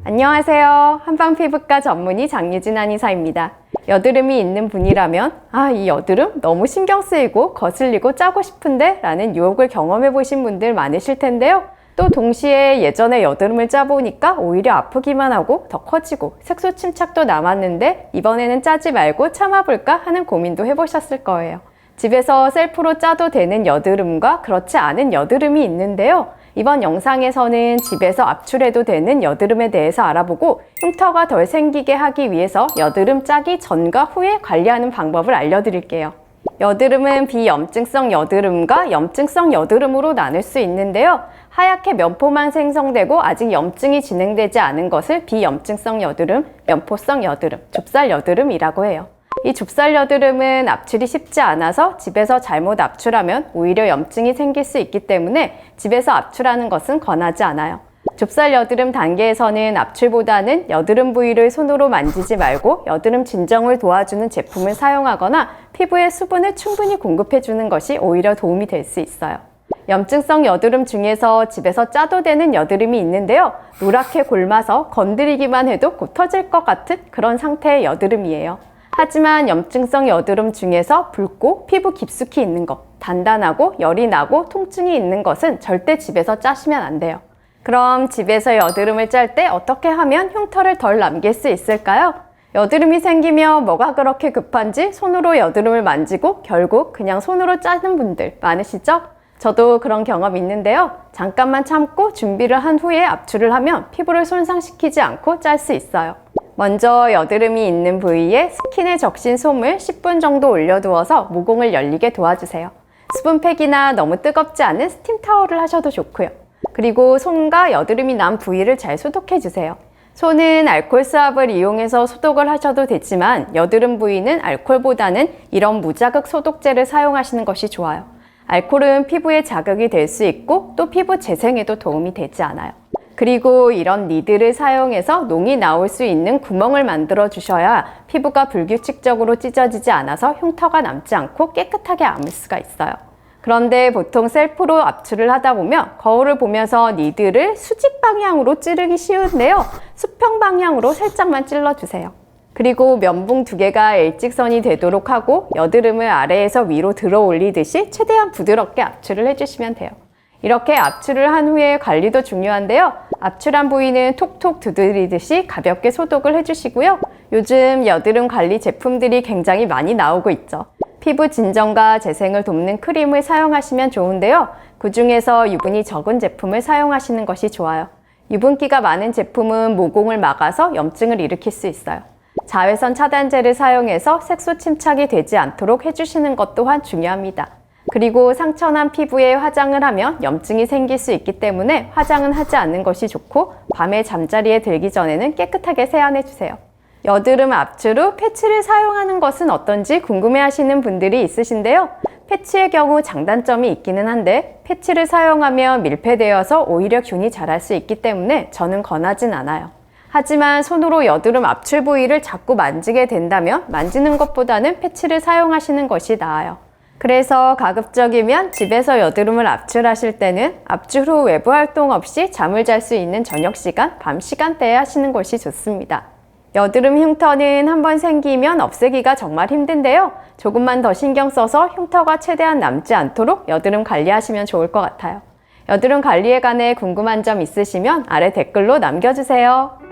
안녕하세요. 한방피부과 전문의 장유진 한의사입니다. 여드름이 있는 분이라면 이 여드름 너무 신경 쓰이고 거슬리고 짜고 싶은데 라는 유혹을 경험해 보신 분들 많으실 텐데요. 또 동시에 예전에 여드름을 짜보니까 오히려 아프기만 하고 더 커지고 색소 침착도 남았는데 이번에는 짜지 말고 참아볼까 하는 고민도 해보셨을 거예요. 집에서 셀프로 짜도 되는 여드름과 그렇지 않은 여드름이 있는데요. 이번 영상에서는 집에서 압출해도 되는 여드름에 대해서 알아보고 흉터가 덜 생기게 하기 위해서 여드름 짜기 전과 후에 관리하는 방법을 알려드릴게요. 여드름은 비염증성 여드름과 염증성 여드름으로 나눌 수 있는데요. 하얗게 면포만 생성되고 아직 염증이 진행되지 않은 것을 비염증성 여드름, 면포성 여드름, 좁쌀 여드름이라고 해요. 이 좁쌀 여드름은 압출이 쉽지 않아서 집에서 잘못 압출하면 오히려 염증이 생길 수 있기 때문에 집에서 압출하는 것은 권하지 않아요. 좁쌀 여드름 단계에서는 압출보다는 여드름 부위를 손으로 만지지 말고 여드름 진정을 도와주는 제품을 사용하거나 피부에 수분을 충분히 공급해주는 것이 오히려 도움이 될 수 있어요. 염증성 여드름 중에서 집에서 짜도 되는 여드름이 있는데요. 노랗게 골마서 건드리기만 해도 곧 터질 것 같은 그런 상태의 여드름이에요. 하지만 염증성 여드름 중에서 붉고 피부 깊숙이 있는 것, 단단하고 열이 나고 통증이 있는 것은 절대 집에서 짜시면 안 돼요. 그럼 집에서 여드름을 짤 때 어떻게 하면 흉터를 덜 남길 수 있을까요? 여드름이 생기면 뭐가 그렇게 급한지 손으로 여드름을 만지고 결국 그냥 손으로 짜는 분들 많으시죠? 저도 그런 경험 있는데요. 잠깐만 참고 준비를 한 후에 압출을 하면 피부를 손상시키지 않고 짤 수 있어요. 먼저 여드름이 있는 부위에 스킨에 적신 솜을 10분 정도 올려두어서 모공을 열리게 도와주세요. 수분팩이나 너무 뜨겁지 않은 스팀 타월을 하셔도 좋고요. 그리고 손과 여드름이 난 부위를 잘 소독해주세요. 손은 알코올 수압을 이용해서 소독을 하셔도 되지만 여드름 부위는 알코올보다는 이런 무자극 소독제를 사용하시는 것이 좋아요. 알코올은 피부에 자극이 될 수 있고 또 피부 재생에도 도움이 되지 않아요. 그리고 이런 니들을 사용해서 농이 나올 수 있는 구멍을 만들어 주셔야 피부가 불규칙적으로 찢어지지 않아서 흉터가 남지 않고 깨끗하게 아물 수가 있어요. 그런데 보통 셀프로 압출을 하다 보면 거울을 보면서 니들을 수직 방향으로 찌르기 쉬운데요. 수평 방향으로 살짝만 찔러주세요. 그리고 면봉 2개가 일직선이 되도록 하고 여드름을 아래에서 위로 들어 올리듯이 최대한 부드럽게 압출을 해주시면 돼요. 이렇게 압출을 한 후에 관리도 중요한데요. 압출한 부위는 톡톡 두드리듯이 가볍게 소독을 해주시고요. 요즘 여드름 관리 제품들이 굉장히 많이 나오고 있죠. 피부 진정과 재생을 돕는 크림을 사용하시면 좋은데요. 그 중에서 유분이 적은 제품을 사용하시는 것이 좋아요. 유분기가 많은 제품은 모공을 막아서 염증을 일으킬 수 있어요. 자외선 차단제를 사용해서 색소 침착이 되지 않도록 해주시는 것 또한 중요합니다. 그리고 상처난 피부에 화장을 하면 염증이 생길 수 있기 때문에 화장은 하지 않는 것이 좋고 밤에 잠자리에 들기 전에는 깨끗하게 세안해주세요. 여드름 압출 후 패치를 사용하는 것은 어떤지 궁금해하시는 분들이 있으신데요. 패치의 경우 장단점이 있기는 한데 패치를 사용하면 밀폐되어서 오히려 균이 자랄 수 있기 때문에 저는 권하진 않아요. 하지만 손으로 여드름 압출 부위를 자꾸 만지게 된다면 만지는 것보다는 패치를 사용하시는 것이 나아요. 그래서 가급적이면 집에서 여드름을 압출하실 때는 압출 후 외부 활동 없이 잠을 잘 수 있는 저녁 시간, 밤 시간대에 하시는 것이 좋습니다. 여드름 흉터는 한번 생기면 없애기가 정말 힘든데요. 조금만 더 신경 써서 흉터가 최대한 남지 않도록 여드름 관리하시면 좋을 것 같아요. 여드름 관리에 관해 궁금한 점 있으시면 아래 댓글로 남겨주세요.